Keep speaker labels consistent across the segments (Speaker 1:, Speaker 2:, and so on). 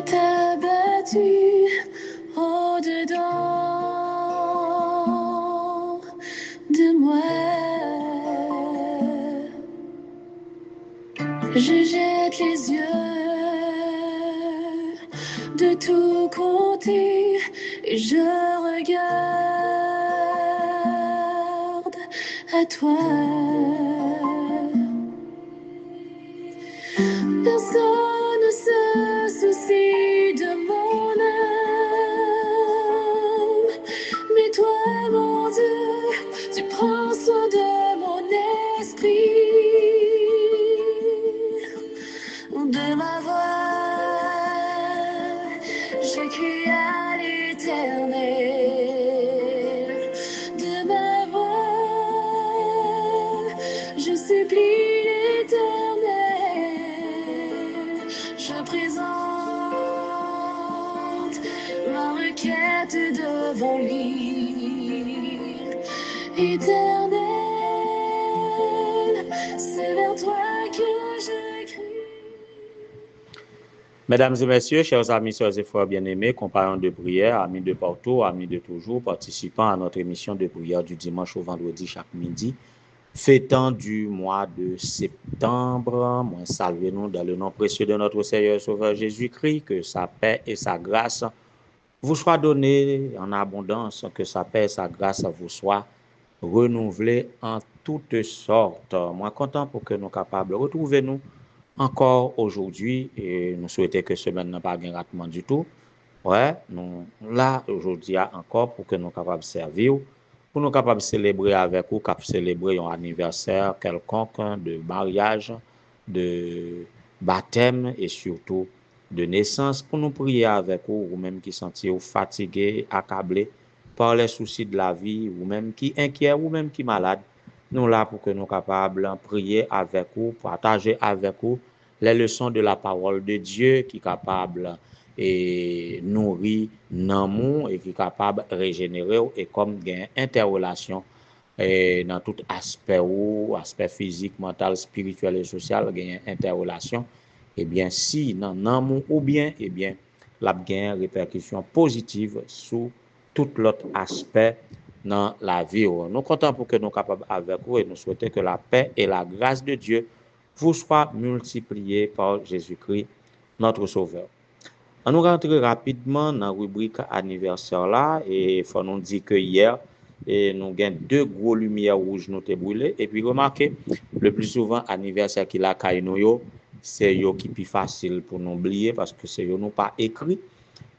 Speaker 1: t'es battu au-dedans de moi. Je jette les yeux de tous côtés et je regarde à toi. Personne ne se soucie de mon âme, mais toi, mon Dieu, tu prends soin de mon esprit, de ma voix. Je crie à l'Éternel, de ma voix. Je supplie l'Éternel, je présente ma requête devant lui. Éternel, c'est vers toi que je crie.
Speaker 2: Mesdames et messieurs, chers amis, sœurs et frères bien-aimés, compagnons de prière, amis de partout, amis de toujours, participants à notre émission de prière du dimanche au vendredi chaque midi, fêtant du mois de septembre. Moi, saluez-nous dans le nom précieux de notre Seigneur et Sauveur Jésus-Christ, que sa paix et sa grâce vous soient données en abondance, que sa paix et sa grâce vous soient renouvelées en toutes sortes. Moi, content pour que nous capables de retrouver nous encore aujourd'hui et nous souhaitons que semaine n'a pas de ratement du tout. Ouais, nous là aujourd'hui encore pour que nous capables de servir, pour nous capables de célébrer avec vous, cap célébrer un anniversaire quelconque de mariage, de baptême et surtout de naissance, pour nous prier avec vous, ou même qui sentiez fatigué, accablé par les soucis de la vie, ou même qui inquiet, ou même qui malade. Nous là pour que nous capables de prier avec vous, partager avec vous les leçons de la parole de Dieu qui est capable et nourrir l'amour et qui est capable de régénérer et comme gain interrelation dans tout aspect ou aspect physique, mental, spirituel et social, gain interrelation. Eh bien, si dans l'amour ou bien, eh bien, la gain répercussion positive sur tout l'autre aspect dans la vie. Nous comptons pour que nous capables avec vous et nous souhaitons que la paix et la grâce de Dieu vous soient multipliées par Jésus-Christ, notre Sauveur. On nous rentre rapidement dans la rubrique anniversaire là et il faut nous dire que hier et nous avons deux gros lumières rouges nous te brûlées et puis remarquez le plus souvent anniversaire qui la caille nous c'est yo qui plus facile pour nous oublier parce que c'est yo nous pas écrit.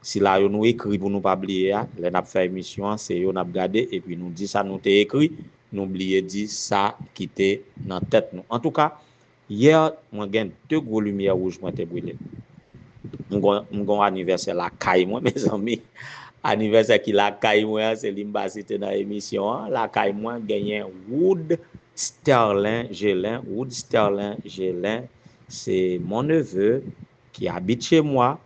Speaker 2: Si là yo nous écrit pour nous pas oublier, là n'a fait émission, c'est yo n'a regarder et puis nous dit ça nous t'ai écrit, nous oublier dit ça qui était dans tête nous. En tout cas, hier moi gagne deux gros lumières rouges moi te brûlé. Mon anniversaire la caille moi mes amis. Anniversaire qui la caille moi c'est limba cité dans l'émission, la caille moi gagné Wood Sterling Gélin, c'est mon neveu qui habite chez moi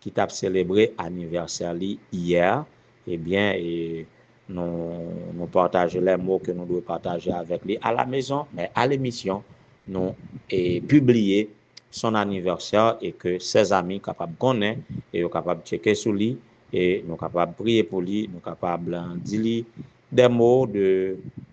Speaker 2: qui t'a célébré anniversaire hier. Eh bien, et nous partageons les mots que nous devons partager avec lui à la maison, mais à l'émission, nous publié son anniversaire et que ses amis capables de connaître et capables de checker sur lui et nous capables de prier pour lui, nous capables de dire des mots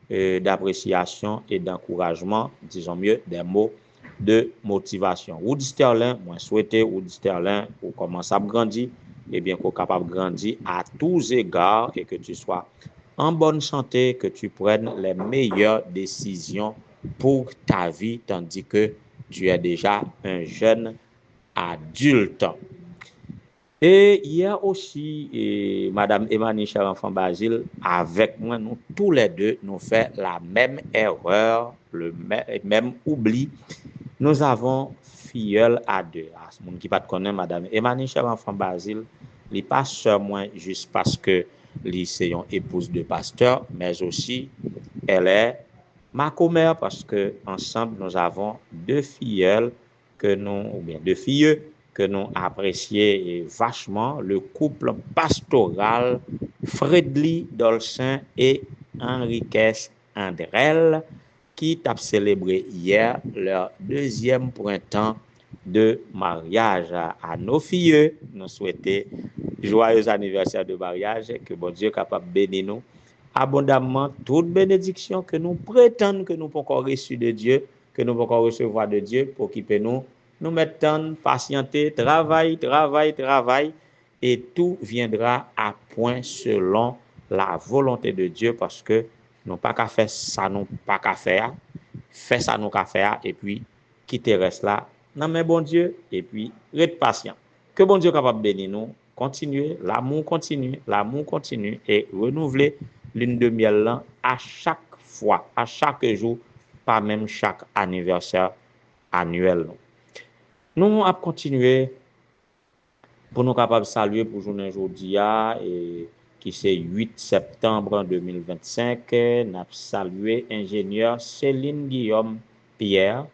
Speaker 2: d'appréciation et d'encouragement, disons mieux, des mots de motivation. Woody Sterling, moi souhaiter Woody Sterling pour commencer à grandir, et bien qu'on capable de grandir à tous égards et que tu sois en bonne santé, que tu prennes les meilleures décisions pour ta vie, tandis que tu es déjà un jeune adulte. Et hier aussi, Madame Emmanuel Cher-Enfant Basile, avec moi, nous tous les deux, nous fait la même erreur, le même oubli. Nous avons filleul à deux. Ce monde qui pas connaît Madame Emmanuel Cher-Enfant Basile, il n'est pas seulement juste parce que elle c'est une épouse de pasteur, mais aussi elle est ma commère parce que ensemble nous avons deux filleuls que nous, ou bien deux filles que nous apprécions vachement, le couple pastoral Fredly Dolcin et Enriquez Andrel qui a célébré hier leur deuxième printemps de mariage. À nos filles, nous souhaitons joyeux anniversaire de mariage, que bon Dieu capable de bénir nous abondamment, toute bénédiction que nous prétendons que nous pouvons encore reçu de Dieu, que nous pouvons encore recevoir de Dieu pour qu'il puisse nous mettre en patienter, travail, et tout viendra à point selon la volonté de Dieu, parce que nous pas qu'à faire ça, nous pas qu'à faire, faire ça, nous qu'à faire, et puis quitter reste là, non mais bon Dieu, et puis reste patient. Que bon Dieu capable de bénir nous, continuer, l'amour continue, et renouveler lune de miel là à chaque fois, à chaque jour, pas même chaque anniversaire annuel. Nous avons continué pour nous capables de saluer pour journée aujourd'hui et qui c'est 8 septembre 2025. Nous avons salué ingénieur Céline Guillaume Pierre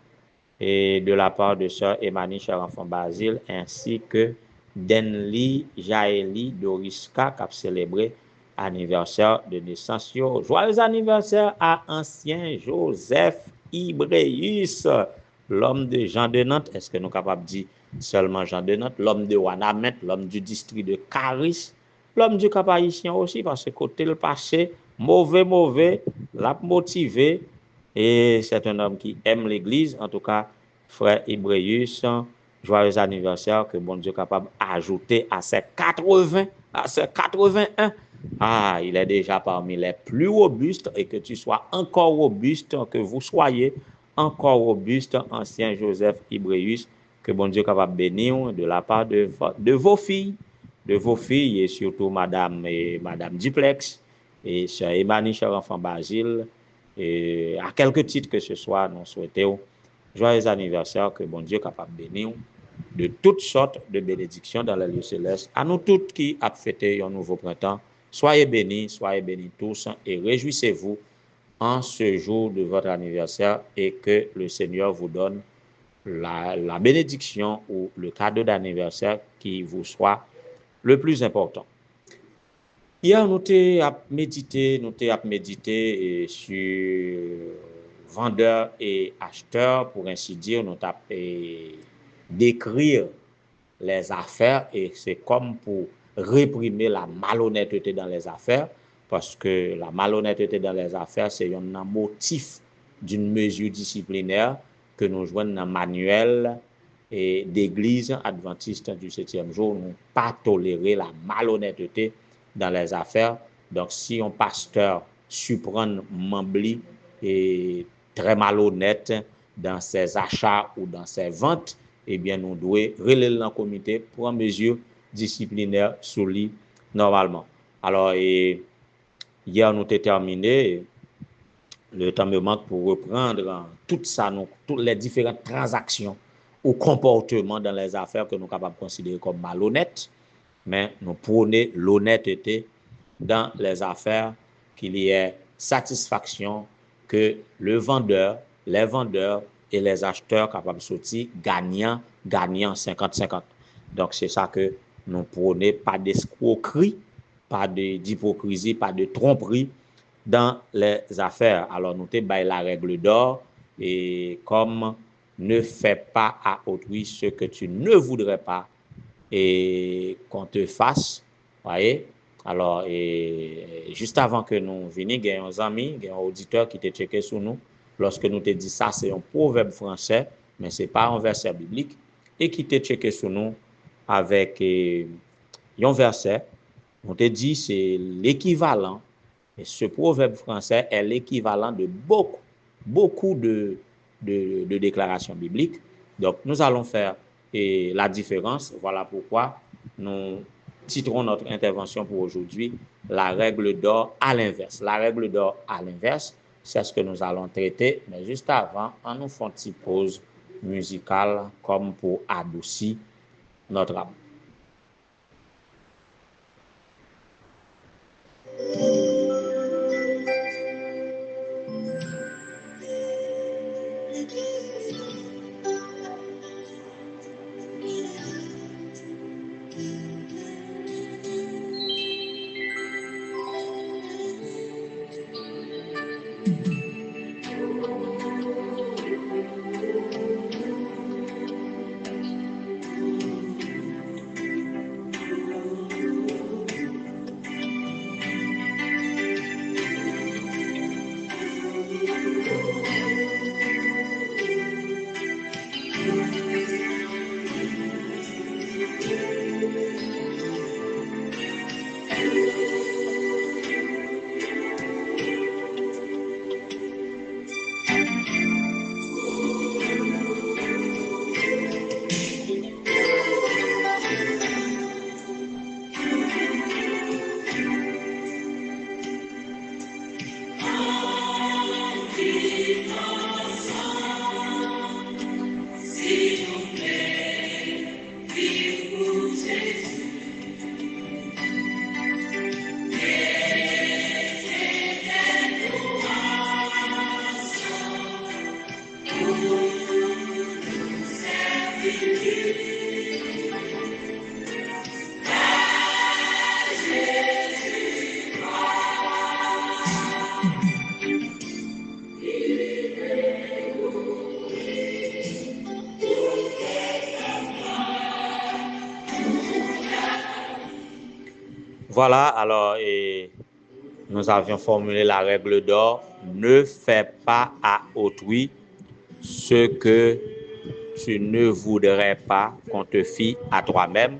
Speaker 2: et de la part de sœur Emmanuel cher enfant Basile ainsi que Denli Jaeli Doriska qui a célébré anniversaire de naissance. Joyeux anniversaire à ancien Joseph Ibreus, l'homme de Jean de Nantes. Est-ce que nous sommes capables de dire seulement Jean de Nantes, l'homme de Wanamet, l'homme du district de Caris, l'homme du Cap-Haïtien aussi, parce que côté le passé, mauvais, l'a motivé, et c'est un homme qui aime l'église. En tout cas, frère Ibreus, joyeux anniversaire, que bon Dieu est capable d'ajouter à ses 80, à ses 81. Ah, il est déjà parmi les plus robustes, et que tu sois encore robuste, que vous soyez encore robuste, ancien Joseph Ibreus, que bon Dieu est capable de bénir de la part de vos filles, et surtout Madame Duplex, et Sœur Emmanuel, cher enfant Basile, et à quelques titres que ce soit, nous souhaitons joyeux anniversaire, que bon Dieu est capable de bénir de toutes sortes de bénédictions dans les lieux célestes. À nous toutes qui avons fêté un nouveau printemps, soyez bénis tous, et réjouissez-vous en ce jour de votre anniversaire, et que le Seigneur vous donne la bénédiction ou le cadeau d'anniversaire qui vous soit le plus important. Hier, nous avons médité sur vendeurs et acheteurs, pour ainsi dire. Nous avons décrire les affaires, et c'est comme pour réprimer la malhonnêteté dans les affaires, parce que la malhonnêteté dans les affaires, c'est un motif d'une mesure disciplinaire que nous jouons dans le manuel et d'église adventiste du 7e jour. Nous pas tolérer la malhonnêteté dans les affaires. Donc, si un pasteur surprend Mambli et très malhonnête dans ses achats ou dans ses ventes, eh bien, nous devons relayer dans le comité pour une mesure disciplinaire sur lui normalement. Alors, hier, nous avons terminé. Le temps me manque pour reprendre tout ça, toutes les différentes transactions ou comportements dans les affaires que nous sommes capables de considérer comme malhonnêtes, mais nous prônons l'honnêteté dans les affaires, qu'il y ait satisfaction, que les vendeurs et les acheteurs capables de sortir gagnant 50-50. Donc c'est ça que nous prônons, pas d'escroquerie, pas d'hypocrisie, pas de tromperie dans les affaires. Alors nous te bail la règle d'or, et comme ne fais pas à autrui ce que tu ne voudrais pas et qu'on te fasse, voyez. Alors, juste avant que nous venions, il y a un ami, il y a un auditeur qui t'a checké sur nous. Lorsque nous te dit ça, c'est un proverbe français, mais ce n'est pas un verset biblique, et qui t'a checké sur nous avec un verset. On te dit c'est l'équivalent, et ce proverbe français est l'équivalent de beaucoup de déclarations bibliques. Donc, nous allons faire la différence. Voilà pourquoi nous titrons notre intervention pour aujourd'hui la règle d'or à l'inverse. La règle d'or à l'inverse, c'est ce que nous allons traiter, mais juste avant, on nous fait une petite pause musicale comme pour adoucir notre âme. Voilà, alors, nous avions formulé la règle d'or, ne fais pas à autrui ce que tu ne voudrais pas qu'on te fît à toi-même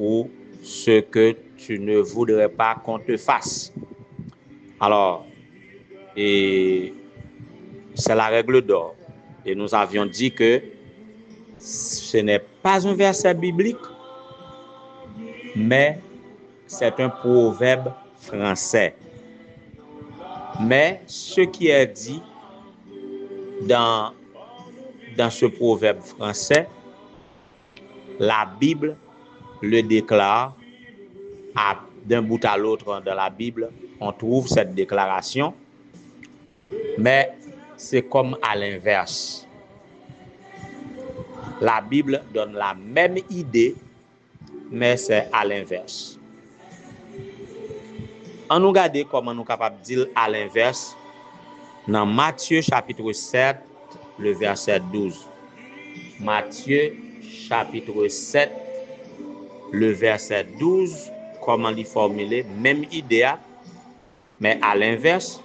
Speaker 2: ou ce que tu ne voudrais pas qu'on te fasse. Alors, et c'est la règle d'or. Et nous avions dit que ce n'est pas un verset biblique, mais c'est un proverbe français. Mais ce qui est dit dans ce proverbe français, la Bible le déclare d'un bout à l'autre dans la Bible, on trouve cette déclaration, mais c'est comme à l'inverse. La Bible donne la même idée, mais c'est à l'inverse. On nous regarde comment nous sommes capables de dire à l'inverse dans Matthieu chapitre 7, le verset 12. Matthieu chapitre 7, le verset 12, comment l'y formuler, même idée, mais à l'inverse.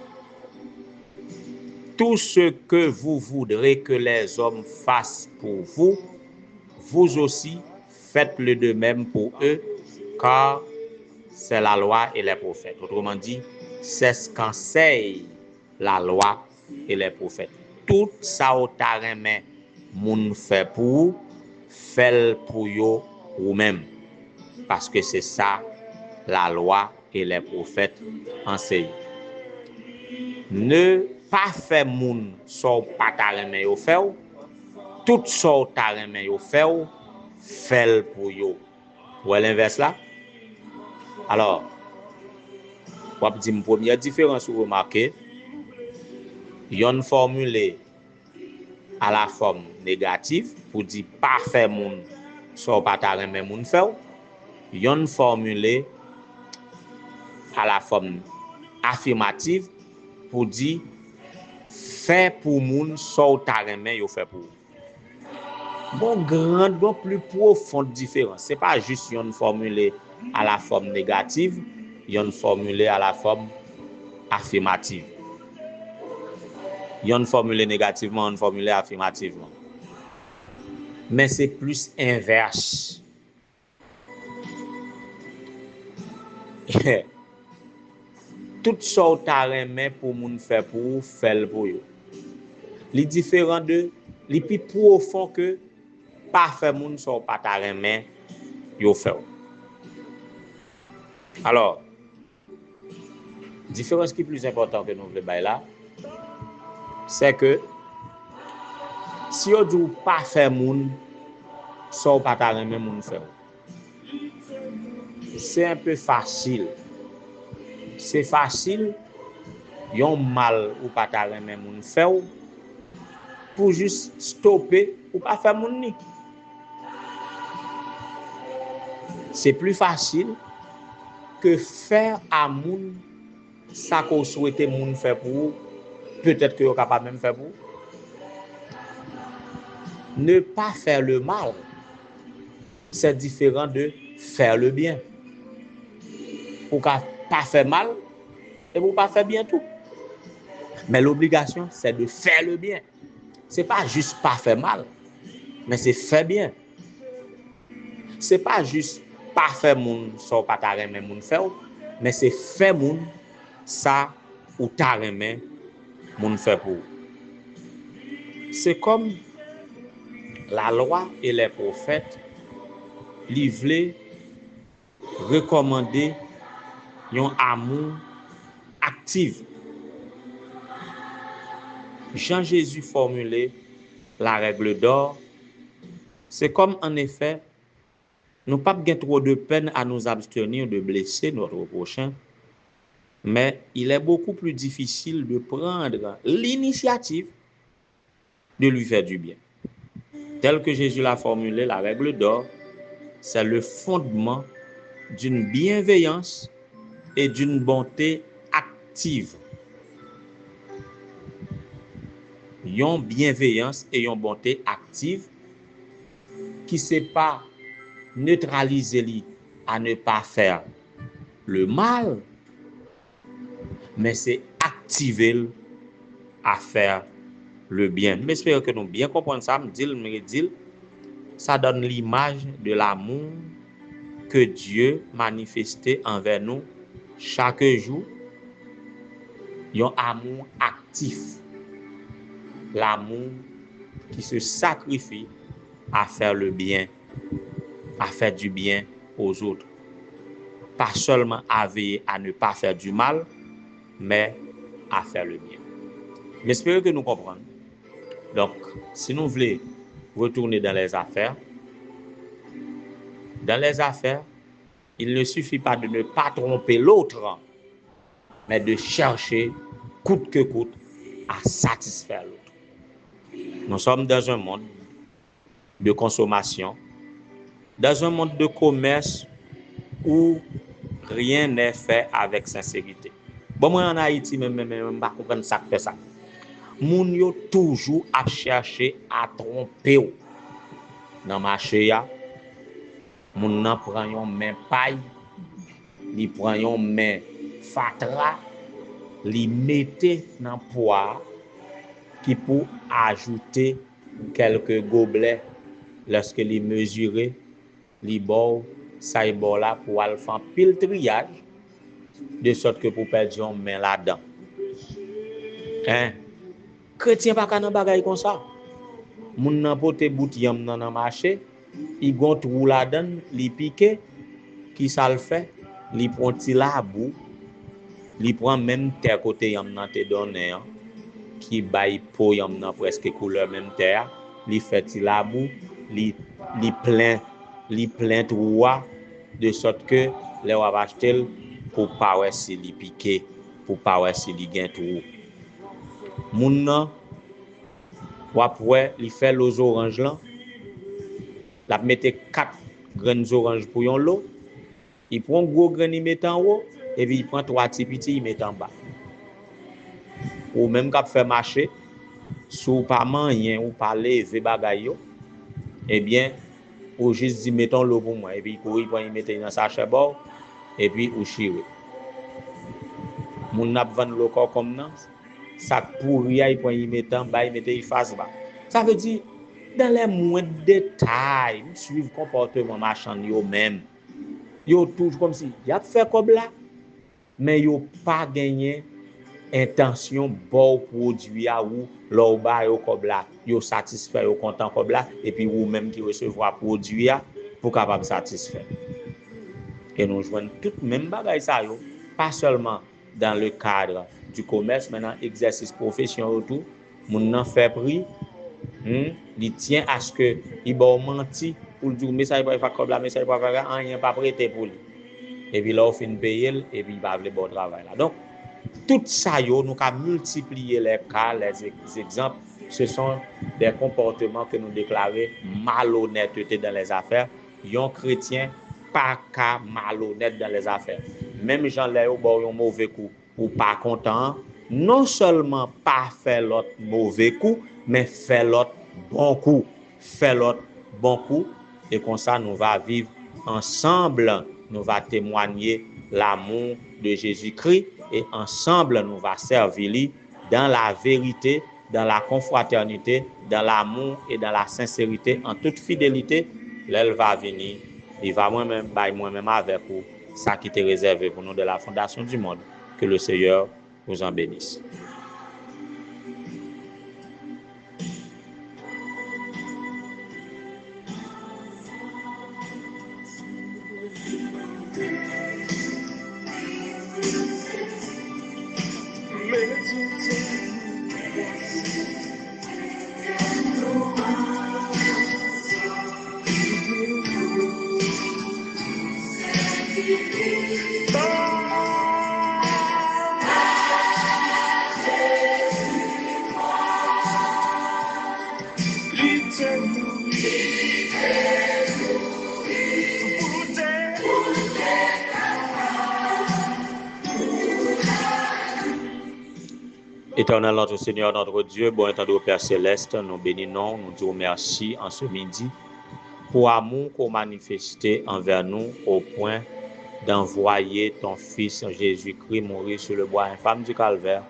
Speaker 2: Tout ce que vous voudrez que les hommes fassent pour vous, vous aussi faites-le de même pour eux, car c'est la loi et les prophètes. Autrement dit, c'est ce qu'enseigne la loi et les prophètes. Tout ça au taremé moun fait pour fait pour yo ou même, parce que c'est ça la loi et les prophètes enseignent. Ne pas faire moun so pas taremé yo fait, tout so taremé yo fait pour yo. Ou l'inverse là. Alors, on va dire une première différence vous remarquez, yon formulé à la forme négative pour dire pas faire moun so pas ta remen moun fait, yon formulé à la forme affirmative pour dire fait pour moun so ta remen yo fait pour. Bon plus profonde différence, c'est pas juste yon formulé à la forme négative, yon formulé à la forme affirmative. Yon formulé négativement, yon formulé affirmativement. Mais c'est plus inverse. Tout ça ta remen pour moun fait pour faire pour yo. Li différent de, li plus profond que pas faire moun so pas ta remen yo fait. Alors, différence qui est plus importante que nous voulons bailler là, c'est que si on dit pas faire moun so pas ta remen moun fait, c'est un peu facile. C'est facile yon mal ou pas ta remen moun fait pour juste stopper ou pas faire moun ni. C'est plus facile que faire à moun ça qu'on souhaite moun faire pour peut-être que vous capable même faire pour. Ne pas faire le mal, c'est différent de faire le bien. Pour pas faire mal et pour pas faire bien tout. Mais l'obligation, c'est de faire le bien. C'est pas juste pas faire mal, mais c'est faire bien. C'est pas juste pas faire moun so pas ta remen moun faire, mais c'est faire moun ça ou ta remen moun faire pour. C'est comme la loi et les prophètes livrent recommander un amour actif. Jean-Jésus formulé la règle d'or, c'est comme en effet, nous pas avoir trop de peine à nous abstenir de blesser notre prochain, mais il est beaucoup plus difficile de prendre l'initiative de lui faire du bien. Tel que Jésus l'a formulé, la règle d'or, c'est le fondement d'une bienveillance et d'une bonté active. Yon bienveillance et yon bonté active qui ne sait pas neutraliser li à ne pas faire, le mal, mais c'est activer à faire le bien. J'espère que nous bien comprenons ça, me dit, ça donne l'image de l'amour que Dieu manifestait envers nous chaque jour, un amour actif, l'amour qui se sacrifie à faire le bien, à faire du bien aux autres. Pas seulement à veiller à ne pas faire du mal, mais à faire le bien. J'espère que nous comprenons. Donc, si nous voulons retourner dans les affaires, il ne suffit pas de ne pas tromper l'autre, mais de chercher coûte que coûte à satisfaire l'autre. Nous sommes dans un monde de consommation, dans un monde de commerce où rien n'est fait avec sincérité. Bon, moi en Haïti, même pas comprendre ça fait ça. Moun yo toujours à chercher à tromper. Dans marché ya, moun nan prend yon main paille, li prend yon main fatra, li mette dans poids qui pour ajouter quelques gobelets lorsque li mesurer, li bo ça y bo là pour al faire pile triage de sorte que pour perdre yon main là-dedans. Hein? Chrétien pas ka nan bagay comme ça. Moun nan pote bout yam nan marché, il gon trou là-dedans, li piqué, qui ça le fait? Li prend ti la bou, li prend même terre côté yam nan te donné, qui bay po yam nan presque couleur même terre, li fait ti la bou, li plein trou de sorte que les wap acheter pour pas wè si li piqué, pour pas wè si li gen trou. Moun nan wap wè li fait los orange là, la mette 4 graines orange pour yon lot, il prend gros grain il met en haut et puis il prend 3 petits petits il met en bas. Ou même k'ap fait marcher, sou pas manyen ou pas lever bagay yo, eh bien ou juste dit mettons l'eau pour moi et puis il prend il mette dans sachet bord et puis ou chire. Moun nap vendre l'eau comme nan, ça pourri il prend il mette en bas il mette il face bas. Ça veut dire dans les moindres détails, suivre comportement marchand yo même. Yo toujours comme si y a fait comme là, mais yo pas gagné intention bon produit à ou l'au ba yo comme là, yo satisfait yo content comme là et puis ou même qui recevoir produit pour capable satisfaire. Et nous joignons tout même bagay ça yo, pas seulement dans le cadre du commerce, mais dans exercice professionnel tout, moun nan fait prix, il tient à ce que il va mentir pour dire mais ça il va faire comme là mais ça il va faire rien pas prêter pour lui. Et puis là on fin payer et puis il va avoir bon travail là. Donc tout ça yo nous ca multiplier les cas, les exemples, ce sont des comportements que nous déclarons malhonnêteté dans les affaires. Yon chrétien pas ca malhonnête dans les affaires. Même Jean Léo bon un mauvais coup ou pas content, non seulement pas faire l'autre mauvais coup, mais faire l'autre bon coup, et comme ça nous va vivre ensemble, nous va témoigner l'amour de Jésus-Christ et ensemble nous va servir lui dans la vérité, dans la confraternité, dans l'amour et dans la sincérité, en toute fidélité. L'elle va venir, il va moi-même avec vous, ça qui est réservé pour nous de la fondation du monde. Que le Seigneur vous en bénisse. Éternel notre Seigneur, notre Dieu, bon étendard Père Céleste, nous bénissons, nous disons merci en ce midi pour l'amour qu'on manifesté envers nous au point d'envoyer ton Fils Jésus-Christ mourir sur le bois infâme du calvaire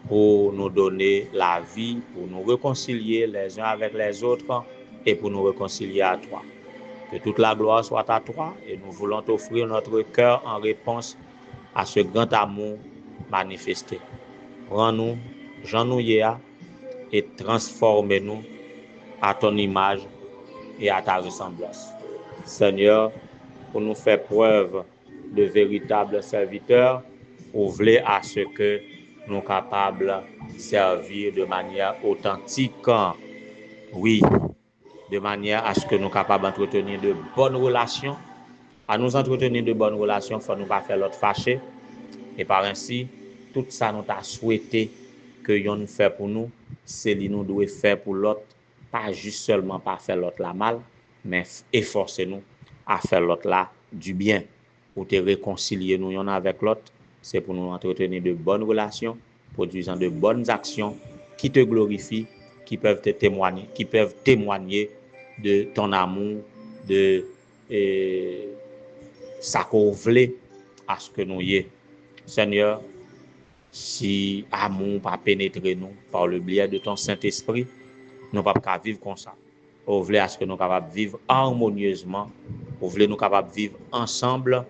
Speaker 2: pour nous donner la vie, pour nous réconcilier les uns avec les autres et pour nous réconcilier à toi. Que toute la gloire soit à toi et nous voulons t'offrir notre cœur en réponse à ce grand amour manifesté. Rends-nous, Jean nous et transforme-nous à ton image et à ta ressemblance. Seigneur, pour nous faire preuve de véritables serviteurs, ouvre à ce que nous sommes capables de servir de manière authentique. Oui, de manière à ce que nous sommes capables d'entretenir de bonnes relations. À nous entretenir de bonnes relations, il faut nous pas faire l'autre fâché. Et par ainsi, tout ça nous a souhaité que nous fait pour nous, c'est ce que nous devons faire pour l'autre, pas juste seulement pas faire l'autre la mal, mais efforcer-nous à faire l'autre là du bien, pour te réconcilier nous avec l'autre, c'est pour nous entretenir de bonnes relations, produisant de bonnes actions qui te glorifient, qui peuvent témoigner de ton amour, de ça qu'on veut à ce que nous y est. Seigneur, si amour pas pénétrer nous par le biais de ton Saint-Esprit, nous ne pouvons pas vivre comme ça. Nous voulons à ce que nous soyons capables de vivre harmonieusement, nous voulons nous capables de vivre ensemble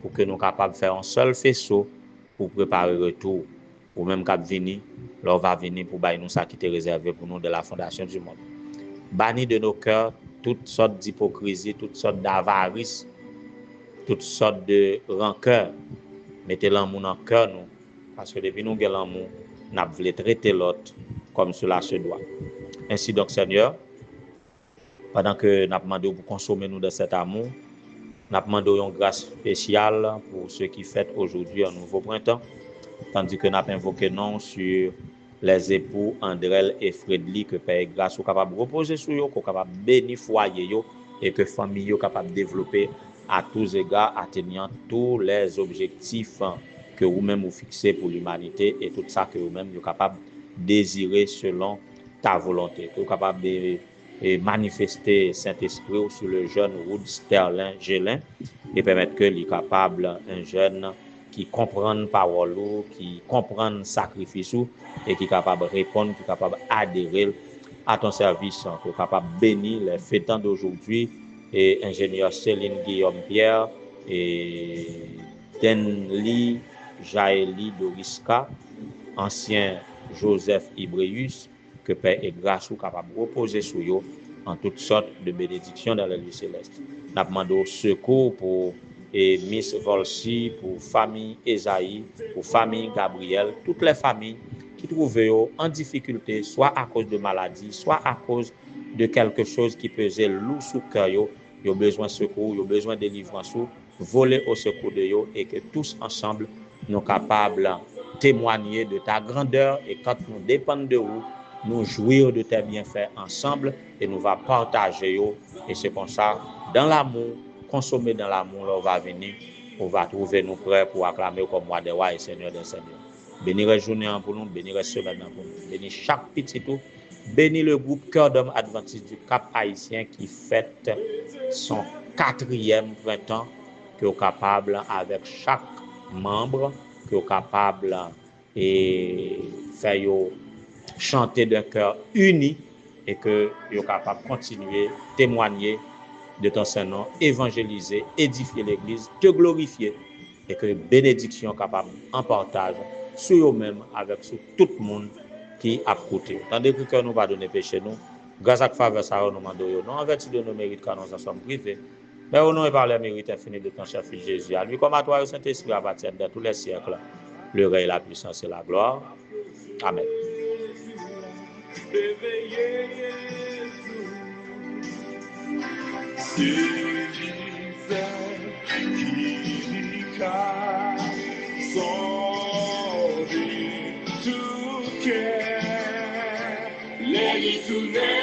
Speaker 2: pour que nous soyons capables de faire un seul faisceau pour préparer le retour. Ou même quand venir, l'on va venir pour bailler nous ça qui est réservé pour nous de la fondation du monde. Bannis de nos cœurs toutes sortes d'hypocrisie, toutes sortes d'avarice, toutes sortes de rancœur. Mettez l'amour dans le cœur, nous, parce que depuis nous avons l'amour, nous voulons traiter l'autre comme cela se doit. Ainsi donc, Seigneur, pendant que nous demandons pour consommer nous de cet amour, nous demandons une grâce spéciale pour ceux qui fêtent aujourd'hui un nouveau printemps, tandis que nous avons invoqué non sur les époux Andrel et Fredly, que Père grâce soit capable de reposer sur eux, qu'on capable de bénir foyer et que famille soit capable de développer à tous égards, atteignant tous les objectifs que vous-même vous fixez pour l'humanité et tout ça que vous-même vous capable de désirer selon ta volonté. Que vous capable de manifester Saint-Esprit sur le jeune Ruud Sterling Gélin et permettre que il capable un jeune qui comprend parole, qui comprend sacrifice et qui est capable de répondre, qui est capable d'adhérer à ton service, qui est capable de bénir les fêtants d'aujourd'hui et ingénieur Céline Guillaume Pierre et Denli Jaeli Doriska, ancien Joseph Ibreus, que Père et grâce ou capable de reposer sur eux en toutes sortes de bénédictions dans la vie céleste. Nous demandons secours pour Miss Volsi, pour famille Esaïe, pour famille Gabriel, toutes les familles qui trouvent en difficulté, soit à cause de maladie, soit à cause de quelque chose qui pesait lourd sous cœur, ils ont besoin de secours, ils ont besoin de délivrance, voler au secours de eux et que tous ensemble nous capables de témoigner de ta grandeur et quand nous dépendons de vous, nous jouir de tes bienfaits ensemble et nous va partager eux et c'est comme ça, dans l'amour, consommer dans l'amour, on va venir, on va trouver nous prêts pour acclamer comme roi des rois et Seigneur des seigneurs. Bénis la journée pour nous, bénis la semaine pour nous, bénis chaque petit tout, bénis le groupe Cœur d'Homme Adventiste du Cap Haïtien qui fête son 4e printemps, qui est capable avec chaque membre, qui est capable et faire chanter d'un cœur uni et que est capable de continuer, témoigner de ton Saint-Nom, évangéliser, édifier l'Église, te glorifier et que bénédiction capable en partage sur eux-mêmes avec sur tout le monde qui a côté. Tandis que nous va donner péché nous, grâce à faveur ça nous demandons non en vertu de nos mérites car nous en sommes privés, mais au nom et par les mérites infinis de ton cher Fils Jésus. À lui comme à toi, au Saint-Esprit appartient dans tous les siècles, le règne, la puissance et la gloire. Amen.
Speaker 1: Let it